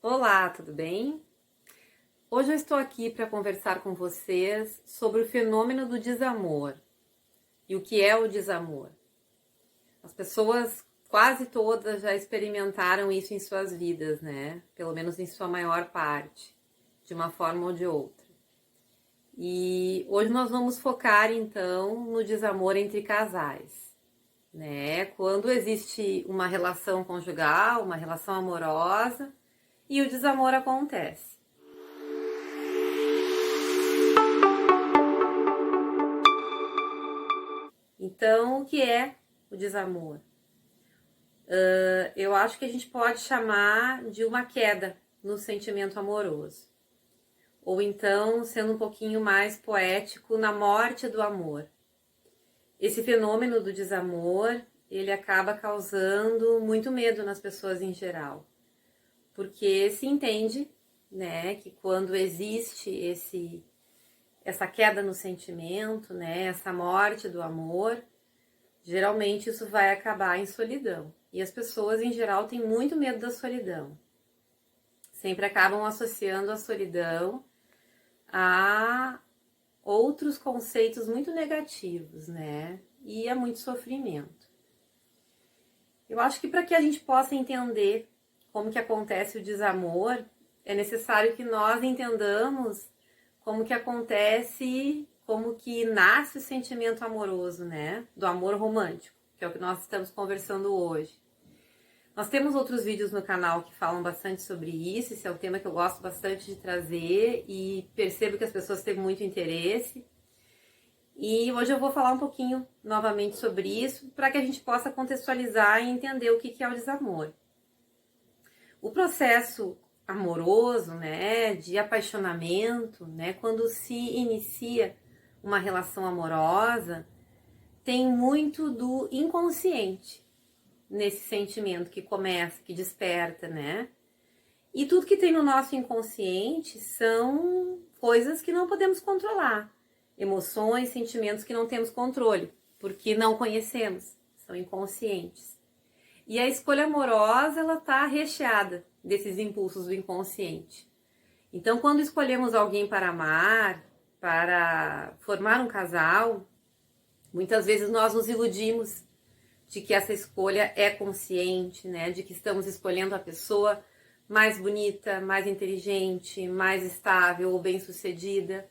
Olá, tudo bem? Hoje eu estou aqui para conversar com vocês sobre o fenômeno do desamor e o que é o desamor. As pessoas quase todas já experimentaram isso em suas vidas, né? Pelo menos em sua maior parte, de uma forma ou de outra. E hoje nós vamos focar então no desamor entre casais, né? Quando existe uma relação conjugal, uma relação amorosa e o desamor acontece. Então, o que é o desamor? Eu acho que a gente pode chamar de uma queda no sentimento amoroso. Ou então, sendo um pouquinho mais poético, na morte do amor. Esse fenômeno do desamor, ele acaba causando muito medo nas pessoas em geral. Porque se entende, né, que quando existe essa queda no sentimento, né, essa morte do amor, geralmente isso vai acabar em solidão. E as pessoas, em geral, têm muito medo da solidão. Sempre acabam associando a solidão a outros conceitos muito negativos, né? E a muito sofrimento. Eu acho que para que a gente possa entender como que acontece o desamor, é necessário que nós entendamos como que acontece, como que nasce o sentimento amoroso, né? Do amor romântico, que é o que nós estamos conversando hoje. Nós temos outros vídeos no canal que falam bastante sobre isso, esse é um tema que eu gosto bastante de trazer e percebo que as pessoas têm muito interesse. E hoje eu vou falar um pouquinho novamente sobre isso, para que a gente possa contextualizar e entender o que é o desamor. O processo amoroso, né, de apaixonamento, né, quando se inicia uma relação amorosa, tem muito do inconsciente nesse sentimento que começa, que desperta, né? E tudo que tem no nosso inconsciente são coisas que não podemos controlar, emoções, sentimentos que não temos controle, porque não conhecemos, são inconscientes. E a escolha amorosa, ela está recheada desses impulsos do inconsciente. Então, quando escolhemos alguém para amar, para formar um casal, muitas vezes nós nos iludimos de que essa escolha é consciente, né? De que estamos escolhendo a pessoa mais bonita, mais inteligente, mais estável ou bem-sucedida.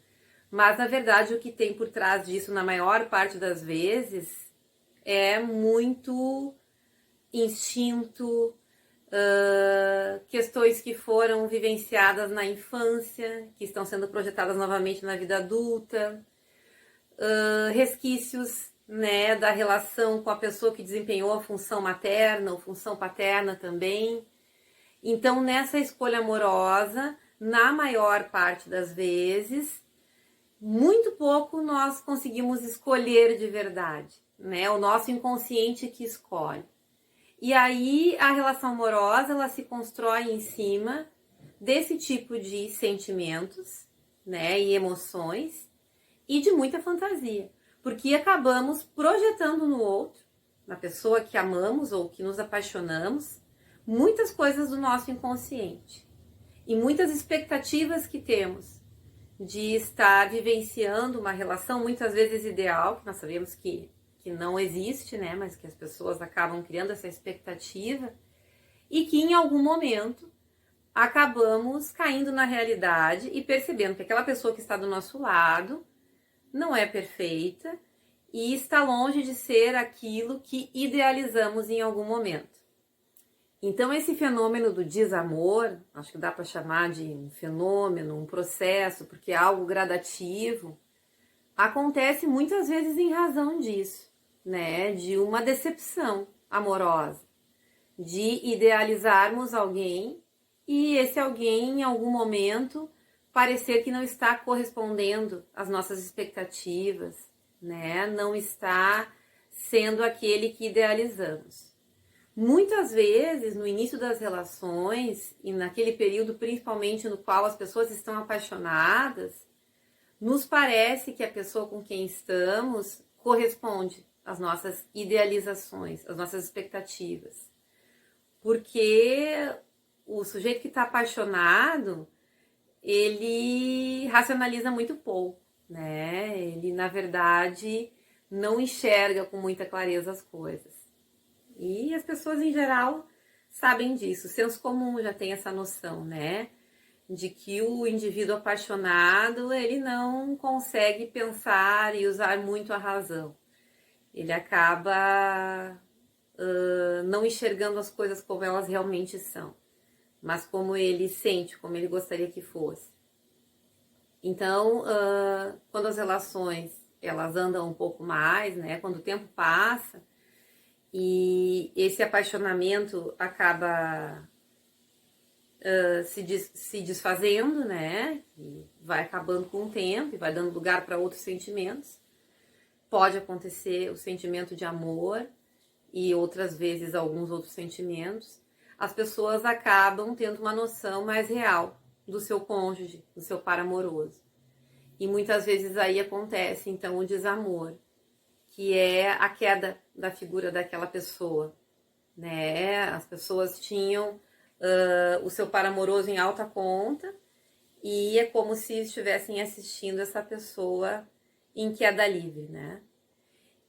Mas, na verdade, o que tem por trás disso, na maior parte das vezes, é muito instinto, questões que foram vivenciadas na infância, que estão sendo projetadas novamente na vida adulta, resquícios, né, da relação com a pessoa que desempenhou a função materna ou função paterna também. Então, nessa escolha amorosa, na maior parte das vezes, muito pouco nós conseguimos escolher de verdade, né? O nosso inconsciente que escolhe. E aí a relação amorosa, ela se constrói em cima desse tipo de sentimentos, né, e emoções e de muita fantasia, porque acabamos projetando no outro, na pessoa que amamos ou que nos apaixonamos, muitas coisas do nosso inconsciente e muitas expectativas que temos de estar vivenciando uma relação muitas vezes ideal, que nós sabemos que não existe, né? Mas que as pessoas acabam criando essa expectativa e que em algum momento acabamos caindo na realidade e percebendo que aquela pessoa que está do nosso lado não é perfeita e está longe de ser aquilo que idealizamos em algum momento. Então, esse fenômeno do desamor, acho que dá para chamar de um fenômeno, um processo, porque é algo gradativo, acontece muitas vezes em razão disso, né? De uma decepção amorosa, de idealizarmos alguém e esse alguém, em algum momento, parecer que não está correspondendo às nossas expectativas, né? Não está sendo aquele que idealizamos. Muitas vezes, no início das relações, e naquele período principalmente no qual as pessoas estão apaixonadas, nos parece que a pessoa com quem estamos corresponde às nossas idealizações, às nossas expectativas. Porque o sujeito que está apaixonado, ele racionaliza muito pouco, né? Ele, na verdade, não enxerga com muita clareza as coisas. E as pessoas, em geral, sabem disso. O senso comum já tem essa noção, né? De que o indivíduo apaixonado, ele não consegue pensar e usar muito a razão. Ele acaba não enxergando as coisas como elas realmente são, mas como ele sente, como ele gostaria que fosse. Então, quando as relações elas andam um pouco mais, né? Quando o tempo passa e esse apaixonamento acaba se desfazendo, né? E vai acabando com o tempo e vai dando lugar para outros sentimentos. Pode acontecer o sentimento de amor e outras vezes alguns outros sentimentos. As pessoas acabam tendo uma noção mais real do seu cônjuge, do seu par amoroso. E muitas vezes aí acontece, então, o desamor, que é a queda da figura daquela pessoa, né? As pessoas tinham o seu par amoroso em alta conta e é como se estivessem assistindo essa pessoa em queda livre, né?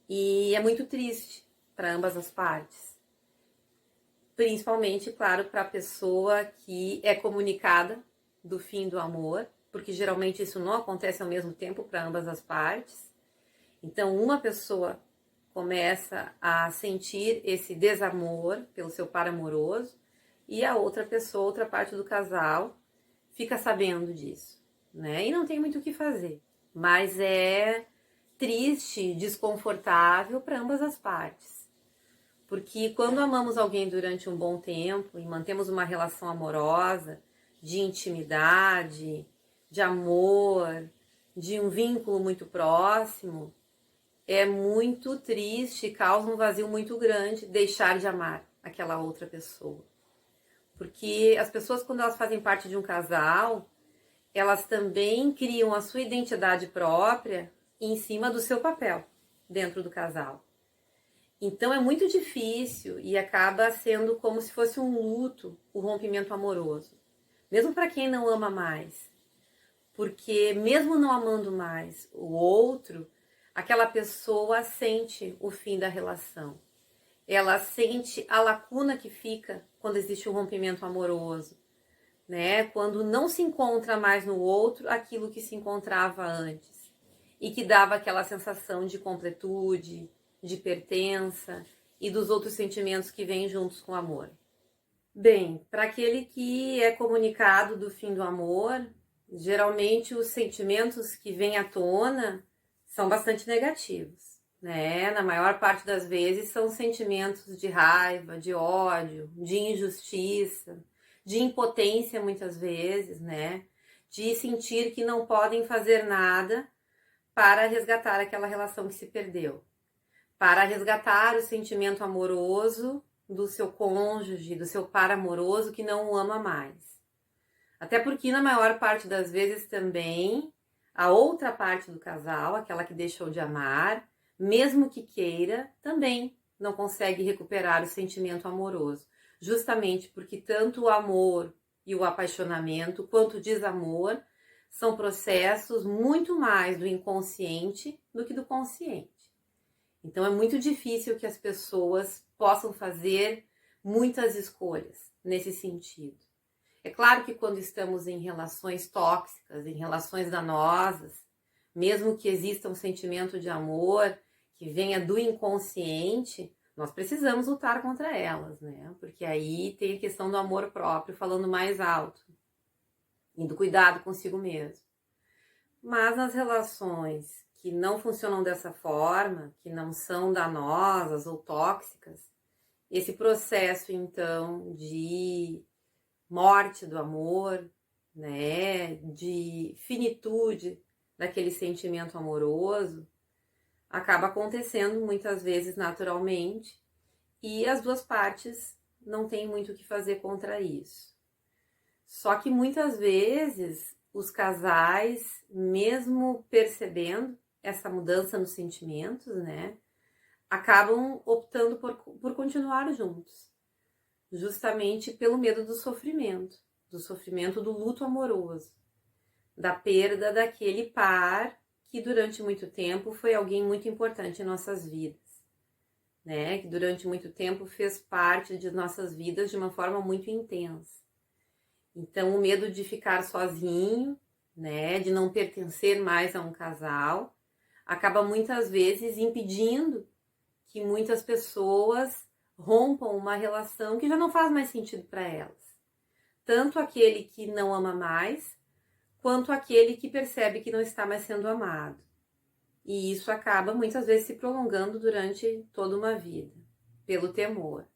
E é muito triste para ambas as partes. Principalmente, claro, para a pessoa que é comunicada do fim do amor, porque geralmente isso não acontece ao mesmo tempo para ambas as partes. Então, uma pessoa começa a sentir esse desamor pelo seu par amoroso e a outra pessoa, outra parte do casal, fica sabendo disso, né? E não tem muito o que fazer. Mas é triste, desconfortável para ambas as partes. Porque quando amamos alguém durante um bom tempo e mantemos uma relação amorosa, de intimidade, de amor, de um vínculo muito próximo, é muito triste, causa um vazio muito grande deixar de amar aquela outra pessoa. Porque as pessoas, quando elas fazem parte de um casal, elas também criam a sua identidade própria em cima do seu papel dentro do casal. Então é muito difícil e acaba sendo como se fosse um luto o rompimento amoroso. Mesmo para quem não ama mais. Porque mesmo não amando mais o outro, aquela pessoa sente o fim da relação. Ela sente a lacuna que fica quando existe um rompimento amoroso, né? Quando não se encontra mais no outro aquilo que se encontrava antes e que dava aquela sensação de completude, de pertença e dos outros sentimentos que vêm juntos com o amor. Bem, para aquele que é comunicado do fim do amor, geralmente os sentimentos que vêm à tona são bastante negativos, né? Na maior parte das vezes são sentimentos de raiva, de ódio, de injustiça, de impotência muitas vezes, né? De sentir que não podem fazer nada para resgatar aquela relação que se perdeu, para resgatar o sentimento amoroso do seu cônjuge, do seu par amoroso que não o ama mais. Até porque na maior parte das vezes também a outra parte do casal, aquela que deixou de amar, mesmo que queira, também não consegue recuperar o sentimento amoroso. Justamente porque tanto o amor e o apaixonamento quanto o desamor são processos muito mais do inconsciente do que do consciente. Então é muito difícil que as pessoas possam fazer muitas escolhas nesse sentido. É claro que quando estamos em relações tóxicas, em relações danosas, mesmo que exista um sentimento de amor que venha do inconsciente, nós precisamos lutar contra elas, né? Porque aí tem a questão do amor próprio falando mais alto e do cuidado consigo mesmo. Mas nas relações que não funcionam dessa forma, que não são danosas ou tóxicas, esse processo então de morte do amor, né, de finitude daquele sentimento amoroso, acaba acontecendo muitas vezes naturalmente e as duas partes não têm muito o que fazer contra isso. Só que muitas vezes os casais, mesmo percebendo essa mudança nos sentimentos, né, acabam optando por continuar juntos. justamente pelo medo do sofrimento do luto amoroso, da perda daquele par que durante muito tempo foi alguém muito importante em nossas vidas, né? Que durante muito tempo fez parte de nossas vidas de uma forma muito intensa. Então, o medo de ficar sozinho, né? De não pertencer mais a um casal, acaba muitas vezes impedindo que muitas pessoas rompam uma relação que já não faz mais sentido para elas. Tanto aquele que não ama mais, quanto aquele que percebe que não está mais sendo amado. E isso acaba muitas vezes se prolongando durante toda uma vida, pelo temor.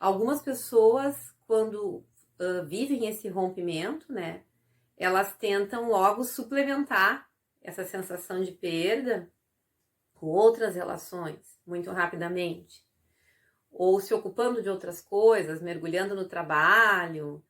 Algumas pessoas, quando vivem esse rompimento, né, elas tentam logo suplementar essa sensação de perda com outras relações, muito rapidamente. Ou se ocupando de outras coisas, mergulhando no trabalho,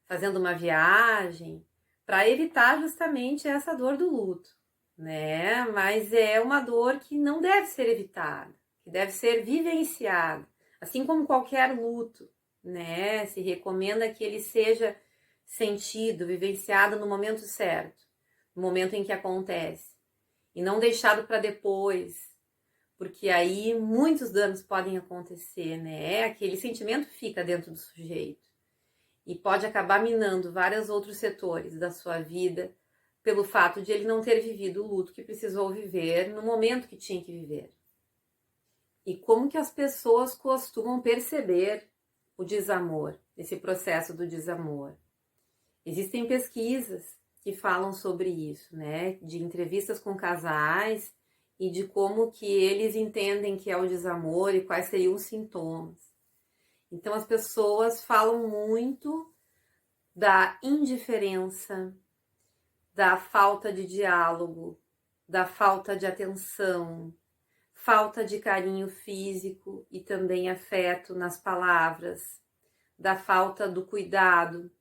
fazendo uma viagem, para evitar justamente essa dor do luto, né? Mas é uma dor que não deve ser evitada, que deve ser vivenciada, assim como qualquer luto, né? Se recomenda que ele seja sentido, vivenciado no momento certo, no momento em que acontece, e não deixado para depois, porque aí muitos danos podem acontecer, né? Aquele sentimento fica dentro do sujeito e pode acabar minando vários outros setores da sua vida pelo fato de ele não ter vivido o luto que precisou viver no momento que tinha que viver. E como que as pessoas costumam perceber o desamor, esse processo do desamor? Existem pesquisas que falam sobre isso, né? De entrevistas com casais e de como que eles entendem que é o desamor e quais seriam os sintomas. Então as pessoas falam muito da indiferença, da falta de diálogo, da falta de atenção, falta de carinho físico e também afeto nas palavras, da falta do cuidado,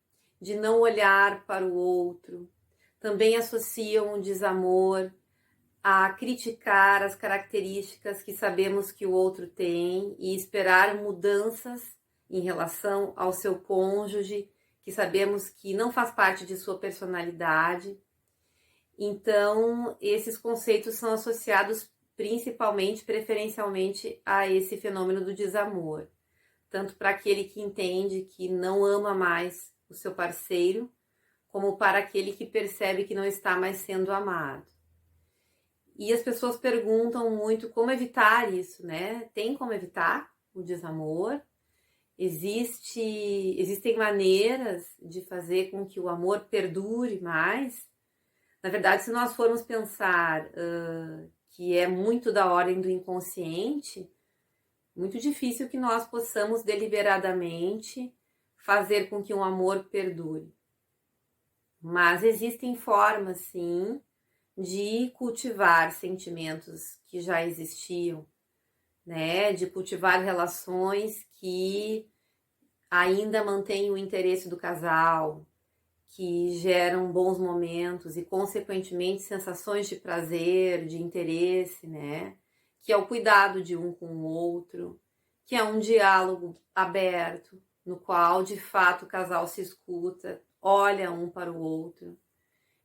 de não olhar para o outro. Também associam o desamor a criticar as características que sabemos que o outro tem e esperar mudanças em relação ao seu cônjuge, que sabemos que não faz parte de sua personalidade. Então, esses conceitos são associados principalmente, preferencialmente, a esse fenômeno do desamor. Tanto para aquele que entende que não ama mais o seu parceiro, como para aquele que percebe que não está mais sendo amado. E as pessoas perguntam muito como evitar isso, né? Tem como evitar o desamor? Existem maneiras de fazer com que o amor perdure mais? Na verdade, se nós formos pensar que é muito da ordem do inconsciente, muito difícil que nós possamos deliberadamente fazer com que um amor perdure. Mas existem formas, sim, de cultivar sentimentos que já existiam, né? De cultivar relações que ainda mantêm o interesse do casal, que geram bons momentos e, consequentemente, sensações de prazer, de interesse, né? Que é o cuidado de um com o outro, que é um diálogo aberto, no qual, de fato, o casal se escuta, olha um para o outro,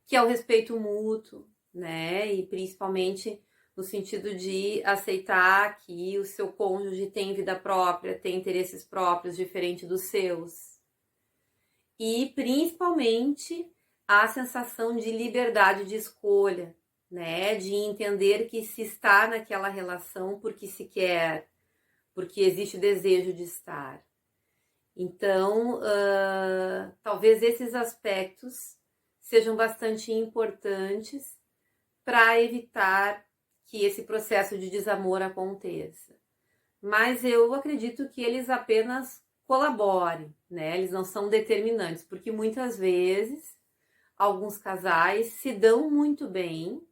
que é o respeito mútuo, né? E principalmente no sentido de aceitar que o seu cônjuge tem vida própria, tem interesses próprios diferentes dos seus. E principalmente a sensação de liberdade de escolha, né? De entender que se está naquela relação porque se quer, porque existe desejo de estar. Então, talvez esses aspectos sejam bastante importantes para evitar que esse processo de desamor aconteça. Mas eu acredito que eles apenas colaborem, né? Eles não são determinantes, porque muitas vezes alguns casais se dão muito bem,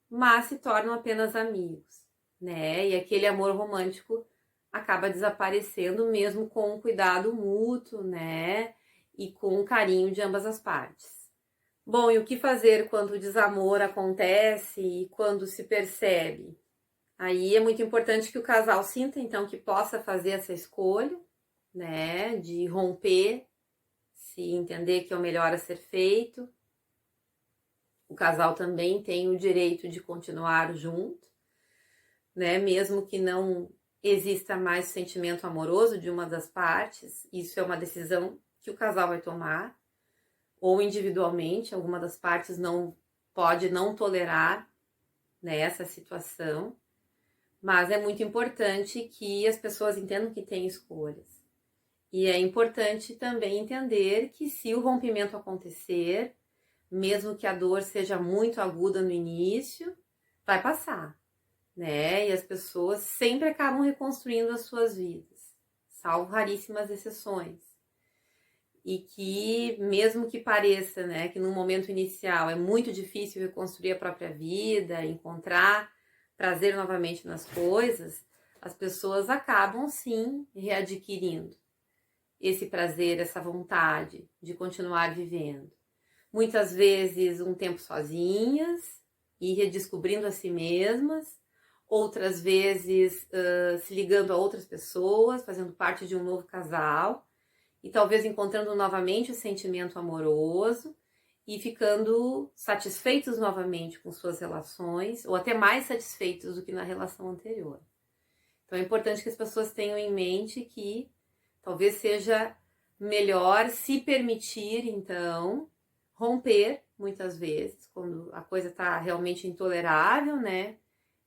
mas se tornam apenas amigos, né? E aquele amor romântico acaba desaparecendo mesmo com o cuidado mútuo, né? E com o carinho de ambas as partes. Bom, e o que fazer quando o desamor acontece e quando se percebe? Aí é muito importante que o casal sinta, então, que possa fazer essa escolha, né, de romper, se entender que é o melhor a ser feito. O casal também tem o direito de continuar junto, né, mesmo que não exista mais sentimento amoroso de uma das partes. Isso é uma decisão que o casal vai tomar, ou individualmente, alguma das partes pode não tolerar, né, essa situação. Mas é muito importante que as pessoas entendam que têm escolhas. E é importante também entender que se o rompimento acontecer, mesmo que a dor seja muito aguda no início, vai passar, né? E as pessoas sempre acabam reconstruindo as suas vidas, salvo raríssimas exceções. E que, mesmo que pareça, né, que no momento inicial é muito difícil reconstruir a própria vida, encontrar prazer novamente nas coisas, as pessoas acabam sim readquirindo esse prazer, essa vontade de continuar vivendo. Muitas vezes um tempo sozinhas e redescobrindo a si mesmas, outras vezes se ligando a outras pessoas, fazendo parte de um novo casal e talvez encontrando novamente o sentimento amoroso e ficando satisfeitos novamente com suas relações, ou até mais satisfeitos do que na relação anterior. Então é importante que as pessoas tenham em mente que talvez seja melhor se permitir, então, romper muitas vezes, quando a coisa está realmente intolerável, né?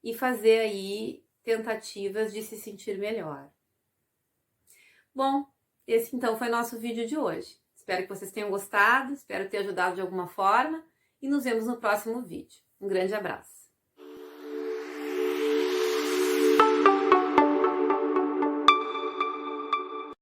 E fazer aí tentativas de se sentir melhor. Bom, esse então foi nosso vídeo de hoje. Espero que vocês tenham gostado, espero ter ajudado de alguma forma e nos vemos no próximo vídeo. Um grande abraço!